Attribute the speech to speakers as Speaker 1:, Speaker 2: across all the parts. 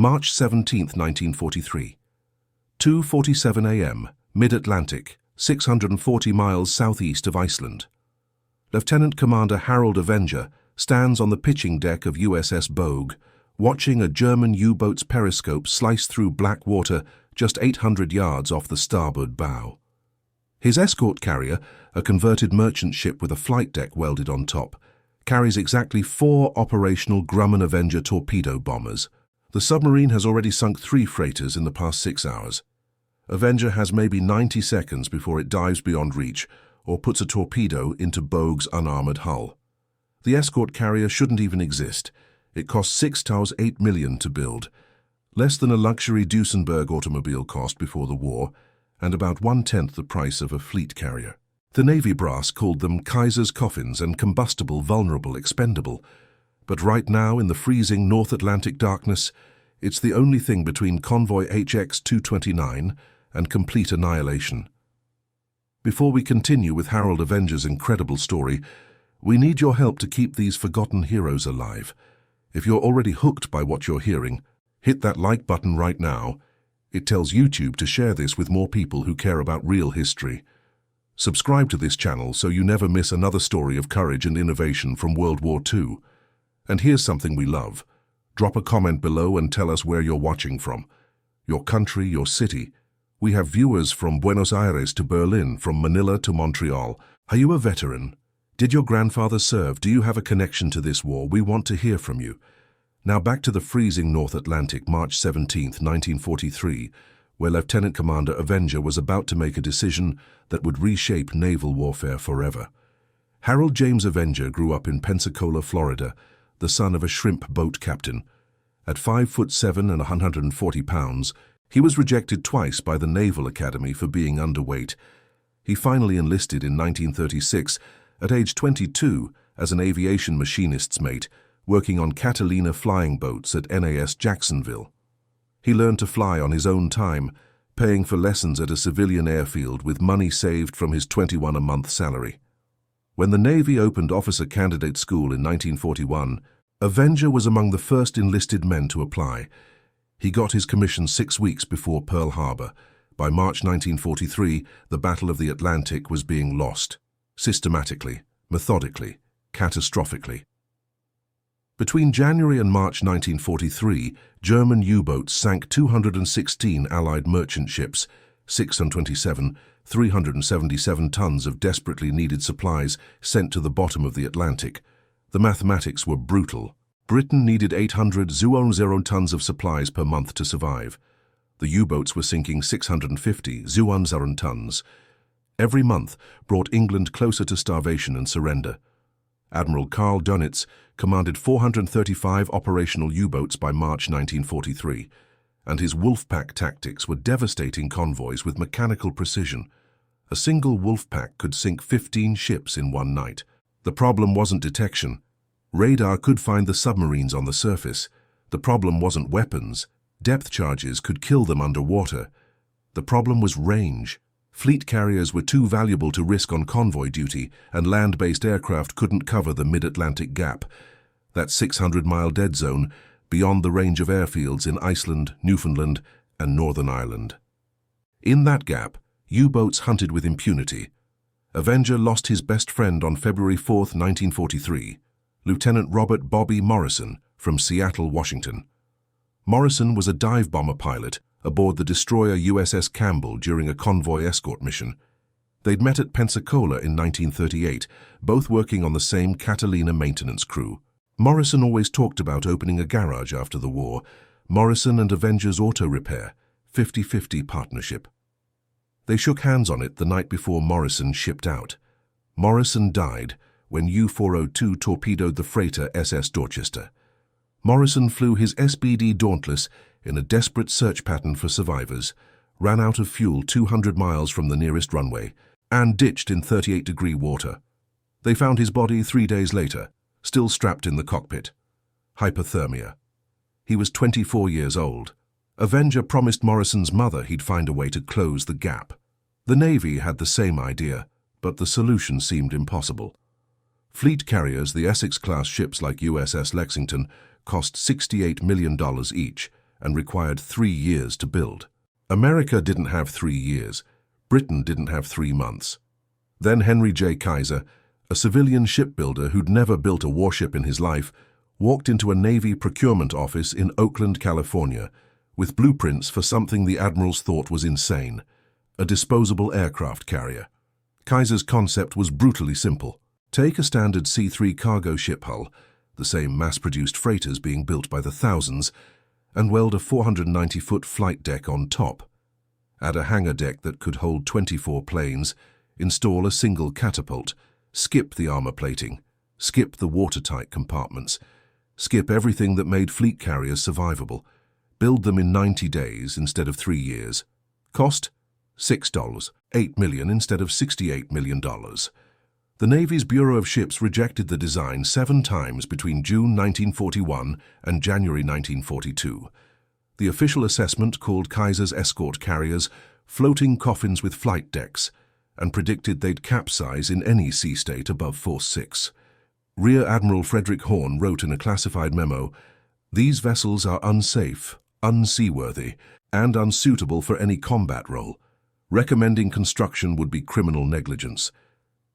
Speaker 1: March 17, 1943. 2:47 a.m., Mid-Atlantic, 640 miles southeast of Iceland. Lieutenant Commander Harold Avenger stands on the pitching deck of USS Bogue, watching a German U-boat's periscope slice through black water just 800 yards off the starboard bow. His escort carrier, a converted merchant ship with a flight deck welded on top, carries exactly 4 operational Grumman Avenger torpedo bombers. The submarine has already sunk 3 freighters in the past 6 hours. Avenger has maybe 90 seconds before it dives beyond reach or puts a torpedo into Bogue's unarmored hull. The escort carrier shouldn't even exist. It cost $6.8 million to build, less than a luxury Duesenberg automobile cost before the war, and about 1/10 the price of a fleet carrier. The Navy brass called them Kaiser's coffins and combustible, vulnerable, expendable. But right now, in the freezing North Atlantic darkness, it's the only thing between convoy HX-229 and complete annihilation. Before we continue with Harold Avenger's incredible story, we need your help to keep these forgotten heroes alive. If you're already hooked by what you're hearing, hit that like button right now. It tells YouTube to share this with more people who care about real history. Subscribe to this channel so you never miss another story of courage and innovation from World War II. And here's something we love. Drop a comment below and tell us where you're watching from. Your country, your city. We have viewers from Buenos Aires to Berlin, from Manila to Montreal. Are you a veteran? Did your grandfather serve? Do you have a connection to this war? We want to hear from you. Now back to the freezing North Atlantic, March 17, 1943, where Lieutenant Commander Avenger was about to make a decision that would reshape naval warfare forever. Harold James Avenger grew up in Pensacola, Florida, the son of a shrimp boat captain. At 5'7" and 140 pounds, he was rejected twice by the Naval Academy for being underweight. He finally enlisted in 1936, at age 22, as an aviation machinist's mate, working on Catalina flying boats at NAS Jacksonville. He learned to fly on his own time, paying for lessons at a civilian airfield with money saved from his $21 a month salary. When the Navy opened Officer Candidate School in 1941, Avenger was among the first enlisted men to apply. He got his commission 6 weeks before Pearl Harbor. By March 1943, the Battle of the Atlantic was being lost. Systematically, methodically, catastrophically. Between January and March 1943, German U-boats sank 216 Allied merchant ships, 627, 377 tons of desperately needed supplies sent to the bottom of the Atlantic. The mathematics were brutal. Britain needed 800,000 tons of supplies per month to survive. The U-boats were sinking 650,000 tons. Every month brought England closer to starvation and surrender. Admiral Karl Dönitz commanded 435 operational U-boats by March 1943, and his Wolfpack tactics were devastating convoys with mechanical precision. A single Wolfpack could sink 15 ships in one night. The problem wasn't detection. Radar could find the submarines on the surface. The problem wasn't weapons. Depth charges could kill them underwater. The problem was range. Fleet carriers were too valuable to risk on convoy duty, and land-based aircraft couldn't cover the mid-Atlantic gap, that 600-mile dead zone beyond the range of airfields in Iceland, Newfoundland, and Northern Ireland. In that gap, U-boats hunted with impunity. Avenger lost his best friend on February 4, 1943, Lieutenant Robert Bobby Morrison from Seattle, Washington. Morrison was a dive bomber pilot aboard the destroyer USS Campbell during a convoy escort mission. They'd met at Pensacola in 1938, both working on the same Catalina maintenance crew. Morrison always talked about opening a garage after the war. Morrison and Avenger's Auto Repair, 50-50 partnership. They shook hands on it the night before Morrison shipped out. Morrison died when U-402 torpedoed the freighter SS Dorchester. Morrison flew his SBD Dauntless in a desperate search pattern for survivors, ran out of fuel 200 miles from the nearest runway, and ditched in 38-degree water. They found his body 3 days later, still strapped in the cockpit. Hypothermia. He was 24 years old. Avenger promised Morrison's mother he'd find a way to close the gap. The Navy had the same idea, but the solution seemed impossible. Fleet carriers, the Essex-class ships like USS Lexington, cost $68 million each, and required 3 years to build. America didn't have 3 years. Britain didn't have 3 months. Then Henry J. Kaiser, a civilian shipbuilder who'd never built a warship in his life, walked into a Navy procurement office in Oakland, California, with blueprints for something the admirals thought was insane: a disposable aircraft carrier. Kaiser's concept was brutally simple. Take a standard C-3 cargo ship hull, the same mass-produced freighters being built by the thousands, and weld a 490-foot flight deck on top. Add a hangar deck that could hold 24 planes, install a single catapult, skip the armor plating, skip the watertight compartments, skip everything that made fleet carriers survivable, build them in 90 days instead of 3 years. Cost? $6, $8 million instead of $68 million. The Navy's Bureau of Ships rejected the design 7 times between June 1941 and January 1942. The official assessment called Kaiser's escort carriers floating coffins with flight decks and predicted they'd capsize in any sea state above force 6. Rear Admiral Frederick Horn wrote in a classified memo, "These vessels are unsafe, unseaworthy, and unsuitable for any combat role. Recommending construction would be criminal negligence."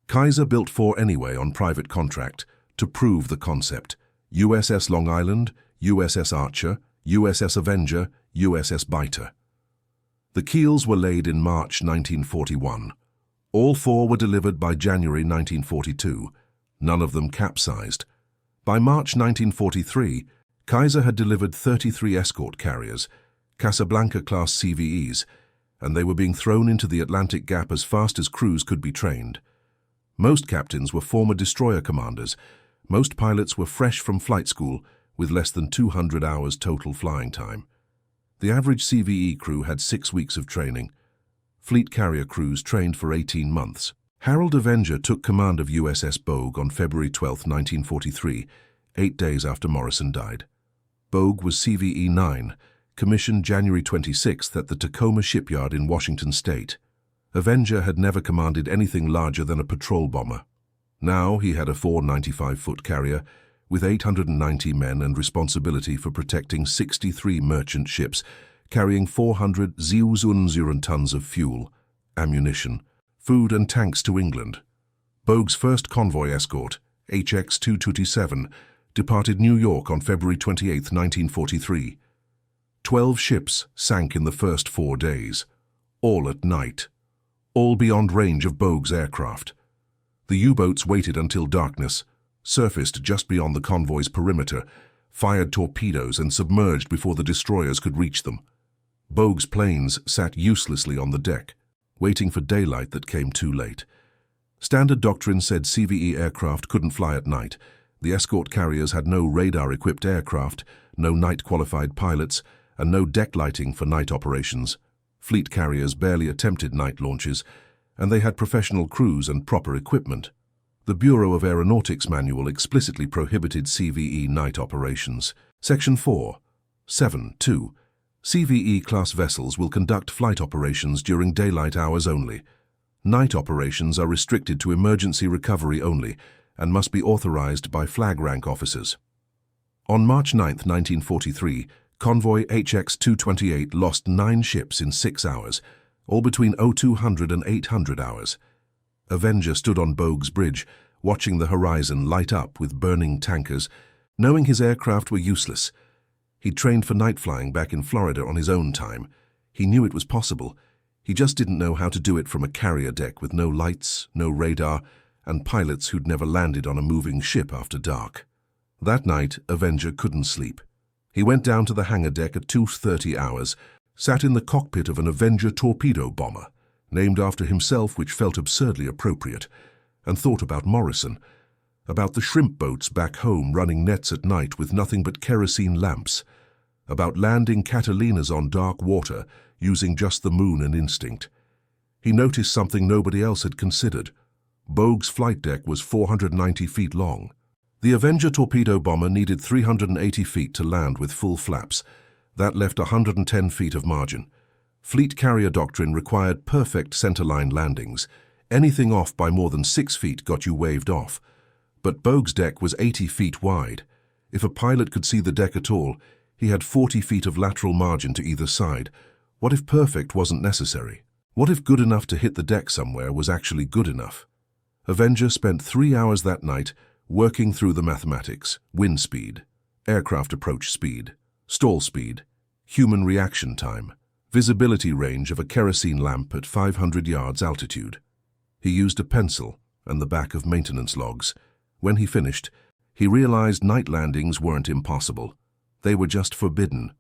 Speaker 1: Kaiser built 4 anyway on private contract to prove the concept: USS Long Island, USS Archer, USS Avenger, USS Biter. The keels were laid in March 1941. All 4 were delivered by January 1942. None of them capsized. By March 1943, Kaiser had delivered 33 escort carriers, Casablanca-class CVEs, and they were being thrown into the Atlantic Gap as fast as crews could be trained. Most captains were former destroyer commanders. Most pilots were fresh from flight school with less than 200 hours total flying time. The average CVE crew had 6 weeks of training. Fleet carrier crews trained for 18 months. Harold Avenger took command of USS Bogue on February 12, 1943, 8 days after Morrison died. Bogue was CVE 9, commissioned January 26th at the Tacoma Shipyard in Washington State. Avenger had never commanded anything larger than a patrol bomber. Now he had a 495-foot carrier with 890 men and responsibility for protecting 63 merchant ships carrying 400,000 tons of fuel, ammunition, food and tanks to England. Bogue's first convoy escort, HX-227, departed New York on February 28, 1943. 12 ships sank in the first 4 days, all at night, all beyond range of Bogue's aircraft. The U-boats waited until darkness, surfaced just beyond the convoy's perimeter, fired torpedoes and submerged before the destroyers could reach them. Bogue's planes sat uselessly on the deck, waiting for daylight that came too late. Standard doctrine said CVE aircraft couldn't fly at night. The escort carriers had no radar-equipped aircraft, no night-qualified pilots, and no deck lighting for night operations. Fleet carriers barely attempted night launches, and they had professional crews and proper equipment. The Bureau of Aeronautics manual explicitly prohibited CVE night operations. Section 4.7.2. CVE-class vessels will conduct flight operations during daylight hours only. Night operations are restricted to emergency recovery only and must be authorized by flag rank officers. On March 9, 1943, convoy HX-228 lost 9 ships in 6 hours, all between 0200 and 800 hours. Avenger stood on Bogue's bridge, watching the horizon light up with burning tankers, knowing his aircraft were useless. He'd trained for night flying back in Florida on his own time. He knew it was possible. He just didn't know how to do it from a carrier deck with no lights, no radar, and pilots who'd never landed on a moving ship after dark. That night, Avenger couldn't sleep. He went down to the hangar deck at 2:30 hours, sat in the cockpit of an Avenger torpedo bomber, named after himself, which felt absurdly appropriate, and thought about Morrison, about the shrimp boats back home running nets at night with nothing but kerosene lamps, about landing Catalinas on dark water using just the moon and instinct. He noticed something nobody else had considered. Bogue's flight deck was 490 feet long. The Avenger torpedo bomber needed 380 feet to land with full flaps. That left 110 feet of margin. Fleet carrier doctrine required perfect centerline landings. Anything off by more than 6 feet got you waved off. But Bogue's deck was 80 feet wide. If a pilot could see the deck at all, He had 40 feet of lateral margin to either side. What if perfect wasn't necessary? What if good enough to hit the deck somewhere was actually good enough? Avenger spent 3 hours that night working through the mathematics: wind speed, aircraft approach speed, stall speed, human reaction time, visibility range of a kerosene lamp at 500 yards altitude. He used a pencil and the back of maintenance logs. When he finished, he realized night landings weren't impossible. They were just forbidden.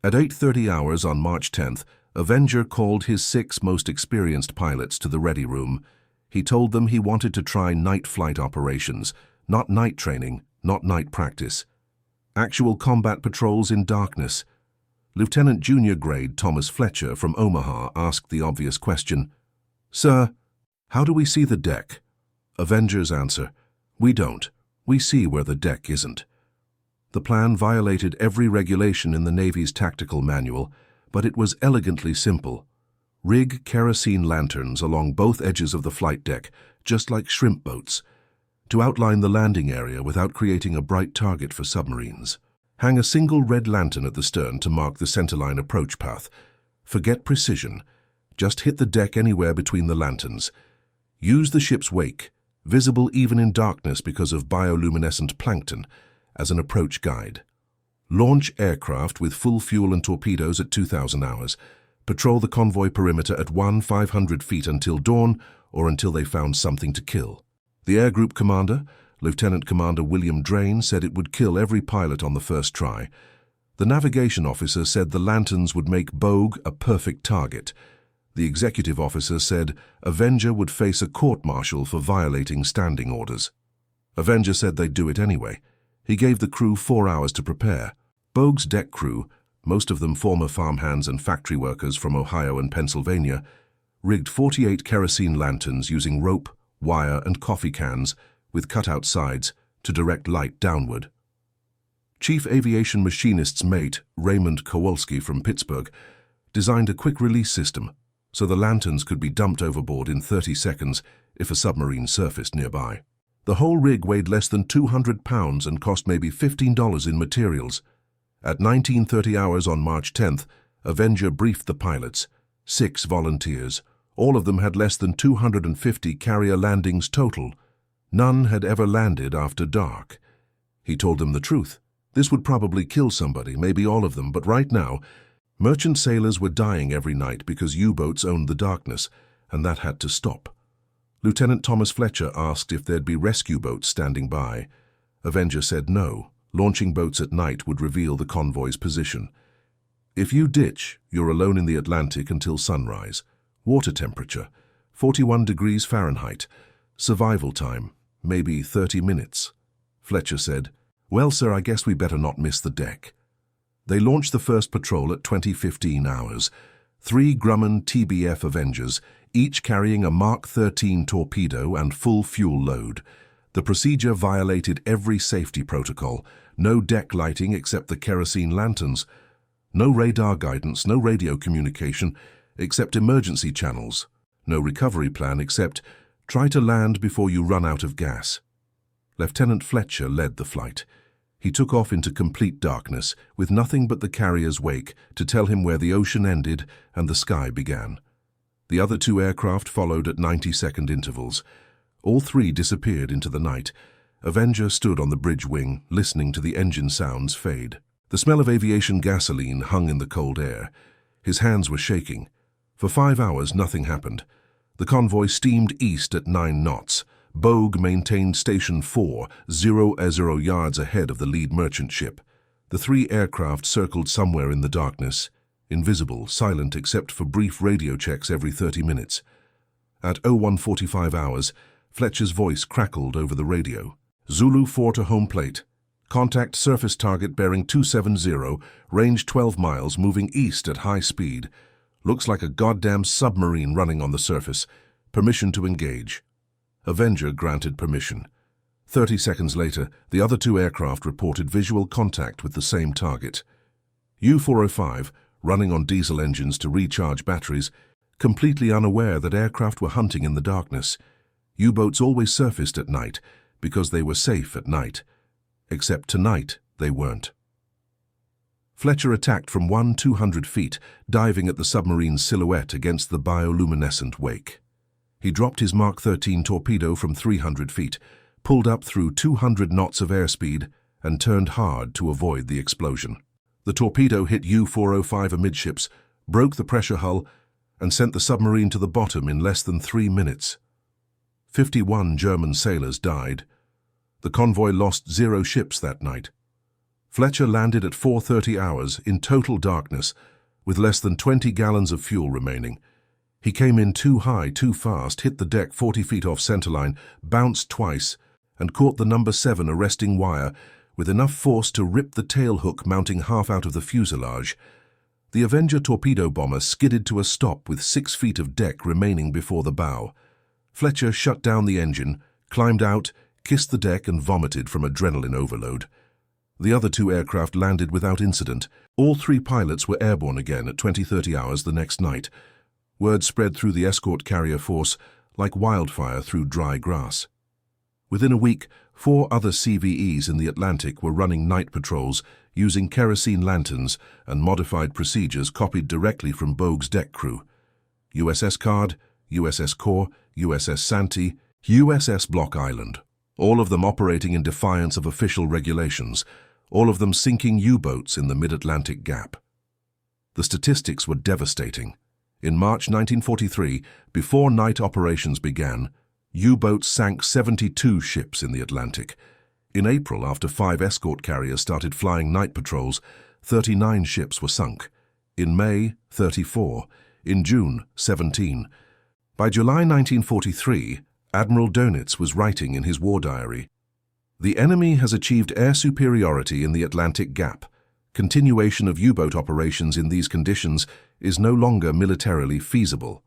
Speaker 1: At 8:30 hours on March 10th, Avenger called his 6 most experienced pilots to the ready room. He told them he wanted to try night flight operations, not night training, not night practice. Actual combat patrols in darkness. Lieutenant Junior Grade Thomas Fletcher from Omaha asked the obvious question, "Sir, how do we see the deck?" Avenger's answer, "We don't. We see where the deck isn't." The plan violated every regulation in the Navy's tactical manual, but it was elegantly simple. Rig kerosene lanterns along both edges of the flight deck, just like shrimp boats, to outline the landing area without creating a bright target for submarines. Hang a single red lantern at the stern to mark the centerline approach path. Forget precision. Just hit the deck anywhere between the lanterns. Use the ship's wake, visible even in darkness because of bioluminescent plankton, as an approach guide. Launch aircraft with full fuel and torpedoes at 2,000 hours. Patrol the convoy perimeter at 500 feet until dawn or until they found something to kill. The air group commander, Lieutenant Commander William Drain, said it would kill every pilot on the first try. The navigation officer said the lanterns would make Bogue a perfect target. The executive officer said Avenger would face a court-martial for violating standing orders. Avenger said they'd do it anyway. He gave the crew 4 hours to prepare. Bogue's deck crew, most of them former farmhands and factory workers from Ohio and Pennsylvania, rigged 48 kerosene lanterns using rope, wire, and coffee cans with cutout sides to direct light downward. Chief Aviation Machinist's mate, Raymond Kowalski from Pittsburgh, designed a quick-release system so the lanterns could be dumped overboard in 30 seconds if a submarine surfaced nearby. The whole rig weighed less than 200 pounds and cost maybe $15 in materials. At 19:30 hours on March 10th, Avenger briefed the pilots, 6 volunteers. All of them had less than 250 carrier landings total. None had ever landed after dark. He told them the truth. This would probably kill somebody, maybe all of them, but right now, merchant sailors were dying every night because U-boats owned the darkness, and that had to stop. Lieutenant Thomas Fletcher asked if there'd be rescue boats standing by. Avenger said no. Launching boats at night would reveal the convoy's position. If you ditch, you're alone in the Atlantic until sunrise. Water temperature, 41 degrees Fahrenheit. Survival time, maybe 30 minutes. Fletcher said, "Well, sir, I guess we better not miss the deck." They launched the first patrol at 20:15 hours. 3 Grumman TBF Avengers, each carrying a Mark 13 torpedo and full fuel load. The procedure violated every safety protocol. No deck lighting except the kerosene lanterns. No radar guidance, no radio communication except emergency channels. No recovery plan except try to land before you run out of gas. Lieutenant Fletcher led the flight. He took off into complete darkness, with nothing but the carrier's wake to tell him where the ocean ended and the sky began. The other 2 aircraft followed at 90-second intervals. All 3 disappeared into the night. Avenger stood on the bridge wing, listening to the engine sounds fade. The smell of aviation gasoline hung in the cold air. His hands were shaking. For 5 hours, nothing happened. The convoy steamed east at 9 knots. Bogue maintained Station 4, 0 yards ahead of the lead merchant ship. The 3 aircraft circled somewhere in the darkness, invisible, silent except for brief radio checks every 30 minutes. At 01:45 hours, Fletcher's voice crackled over the radio. "Zulu 4 to home plate. Contact surface target bearing 270, range 12 miles, moving east at high speed. Looks like a goddamn submarine running on the surface. Permission to engage." Avenger granted permission. 30 seconds later, the other 2 aircraft reported visual contact with the same target. U-405, running on diesel engines to recharge batteries, completely unaware that aircraft were hunting in the darkness. U-boats always surfaced at night because they were safe at night. Except tonight, they weren't. Fletcher attacked from 200 feet, diving at the submarine's silhouette against the bioluminescent wake. He dropped his Mark 13 torpedo from 300 feet, pulled up through 200 knots of airspeed, and turned hard to avoid the explosion. The torpedo hit U-405 amidships, broke the pressure hull, and sent the submarine to the bottom in less than 3 minutes. 51 German sailors died. The convoy lost 0 ships that night. Fletcher landed at 4:30 hours in total darkness, with less than 20 gallons of fuel remaining. He came in too high, too fast, hit the deck 40 feet off centerline, bounced twice, and caught the number 7 arresting wire with enough force to rip the tail hook mounting half out of the fuselage. The Avenger torpedo bomber skidded to a stop with 6 feet of deck remaining before the bow. Fletcher shut down the engine, climbed out, kissed the deck, and vomited from adrenaline overload. The other 2 aircraft landed without incident. All 3 pilots were airborne again at 20:30 hours the next night. Word spread through the escort carrier force like wildfire through dry grass. Within a week, 4 other CVEs in the Atlantic were running night patrols using kerosene lanterns and modified procedures copied directly from Bogue's deck crew. USS Card, USS Core, USS Santee, USS Block Island, all of them operating in defiance of official regulations, all of them sinking U-boats in the mid-Atlantic gap. The statistics were devastating. In March 1943, before night operations began, U-boats sank 72 ships in the Atlantic. In April, after 5 escort carriers started flying night patrols, 39 ships were sunk. In May, 34. In June, 17. By July 1943, Admiral Dönitz was writing in his war diary, "The enemy has achieved air superiority in the Atlantic Gap. Continuation of U-boat operations in these conditions is no longer militarily feasible."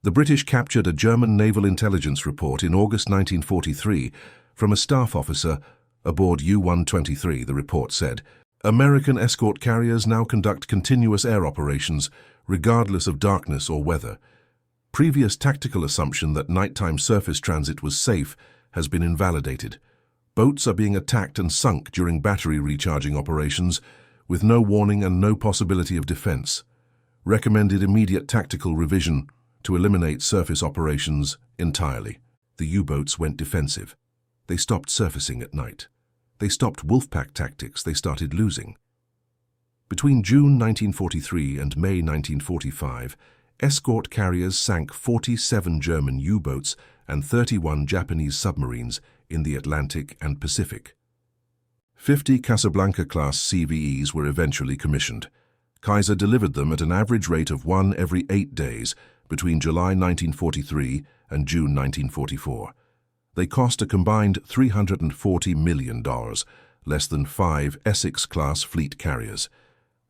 Speaker 1: The British captured a German naval intelligence report in August 1943 from a staff officer aboard U-123. The report said, "American escort carriers now conduct continuous air operations, regardless of darkness or weather. Previous tactical assumption that nighttime surface transit was safe has been invalidated. Boats are being attacked and sunk during battery recharging operations, with no warning and no possibility of defense. Recommended immediate tactical revision to eliminate surface operations entirely." The U-boats went defensive. They stopped surfacing at night. They stopped Wolfpack tactics. They started losing. Between June 1943 and May 1945, escort carriers sank 47 German U-boats and 31 Japanese submarines in the Atlantic and Pacific. 50 Casablanca-class CVEs were eventually commissioned. Kaiser delivered them at an average rate of 1 every 8 days between July 1943 and June 1944. They cost a combined $340 million, less than 5 Essex-class fleet carriers.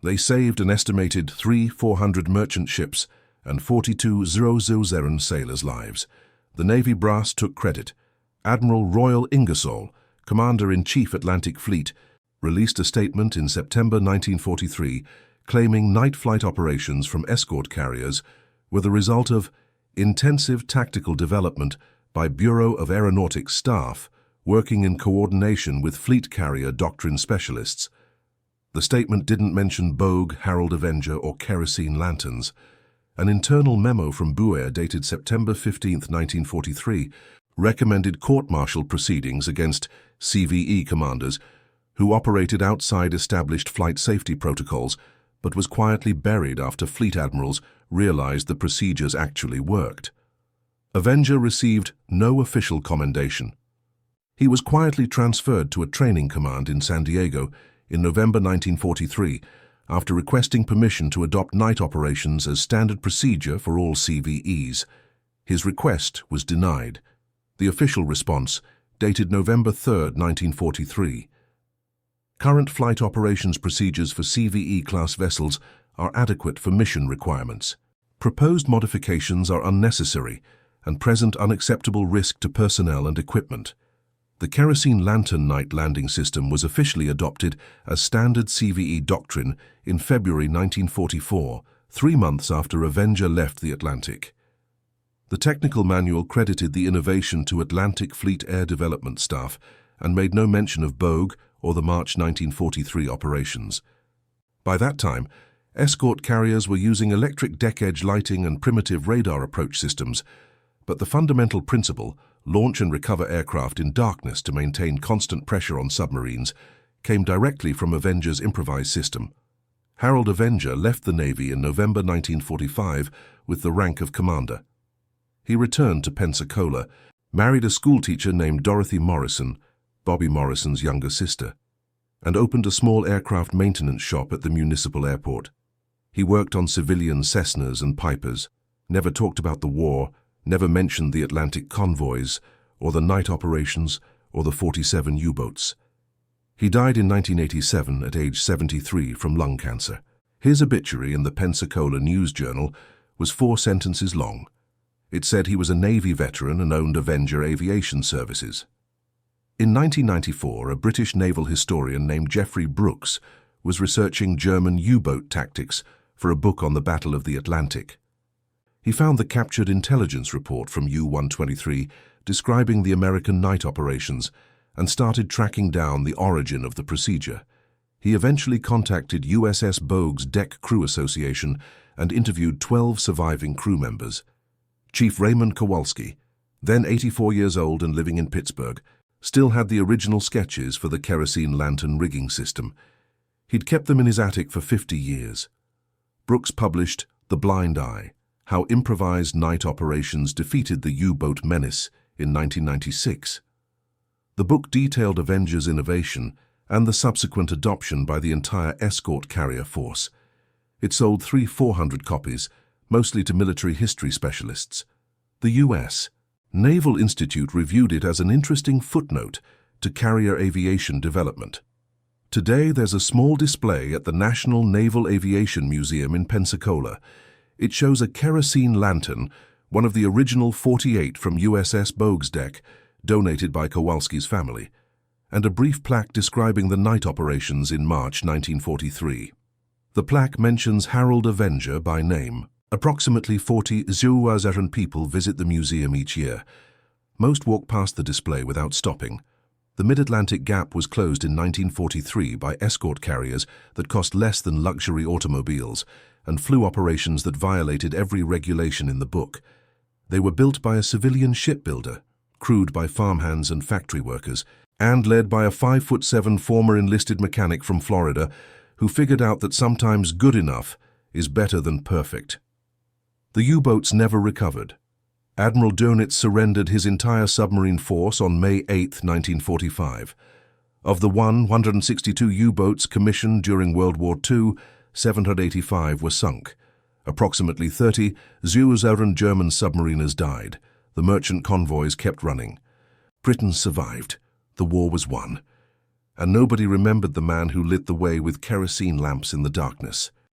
Speaker 1: They saved an estimated 400 merchant ships and 42 007 sailors' lives. The Navy brass took credit. Admiral Royal Ingersoll, Commander-in-Chief Atlantic Fleet, released a statement in September 1943 claiming night flight operations from escort carriers were the result of intensive tactical development by Bureau of Aeronautics staff working in coordination with fleet carrier doctrine specialists. The statement didn't mention Bogue, Harold Avenger, or kerosene lanterns. An internal memo from Buer dated September 15, 1943, recommended court-martial proceedings against CVE commanders who operated outside established flight safety protocols but was quietly buried after fleet admirals realized the procedures actually worked. Avenger received no official commendation. He was quietly transferred to a training command in San Diego in November 1943 after requesting permission to adopt night operations as standard procedure for all CVEs. His request was denied. The official response, dated November 3, 1943. Current flight operations procedures for CVE-class vessels are adequate for mission requirements. Proposed modifications are unnecessary and present unacceptable risk to personnel and equipment. The kerosene lantern night landing system was officially adopted as standard CVE doctrine in February 1944, 3 months after Avenger left the Atlantic. The technical manual credited the innovation to Atlantic Fleet Air Development staff and made no mention of Bogue or the March 1943 operations. By that time, escort carriers were using electric deck-edge lighting and primitive radar approach systems, but the fundamental principle, launch and recover aircraft in darkness to maintain constant pressure on submarines, came directly from Avenger's improvised system. Harold Avenger left the Navy in November 1945 with the rank of commander. He returned to Pensacola, married a schoolteacher named Dorothy Morrison, Bobby Morrison's younger sister, and opened a small aircraft maintenance shop at the municipal airport. He worked on civilian Cessnas and Pipers, never talked about the war, never mentioned the Atlantic convoys, or the night operations, or the 47 U-boats. He died in 1987 at age 73 from lung cancer. His obituary in the Pensacola News-Journal was 4 sentences long. It said he was a Navy veteran and owned Avenger Aviation Services. In 1994, a British naval historian named Geoffrey Brooks was researching German U-boat tactics for a book on the Battle of the Atlantic. He found the captured intelligence report from U-123 describing the American night operations and started tracking down the origin of the procedure. He eventually contacted USS Bogue's Deck Crew Association and interviewed 12 surviving crew members. Chief Raymond Kowalski, then 84 years old and living in Pittsburgh, still had the original sketches for the kerosene lantern rigging system. He'd kept them in his attic for 50 years. Brooks published The Blind Eye, How Improvised Night Operations Defeated the U-Boat Menace in 1996. The book detailed Avenger's innovation and the subsequent adoption by the entire escort carrier force. It sold 400 copies, mostly to military history specialists. The U.S. Naval Institute reviewed it as an interesting footnote to carrier aviation development. Today there's a small display at the National Naval Aviation Museum in Pensacola. It shows a kerosene lantern, one of the original 48 from USS Bogue's deck, donated by Kowalski's family, and a brief plaque describing the night operations in March 1943. The plaque mentions Harold Avenger by name. Approximately 40,000 people visit the museum each year. Most walk past the display without stopping. The Mid-Atlantic Gap was closed in 1943 by escort carriers that cost less than luxury automobiles and flew operations that violated every regulation in the book. They were built by a civilian shipbuilder, crewed by farmhands and factory workers, and led by a 5'7" former enlisted mechanic from Florida who figured out that sometimes good enough is better than perfect. The U-boats never recovered. Admiral Dönitz surrendered his entire submarine force on May 8, 1945. Of the 162 U-boats commissioned during World War II, 785 were sunk. Approximately 30,000 German submariners died. The merchant convoys kept running. Britain survived. The war was won. And nobody remembered the man who lit the way with kerosene lamps in the darkness.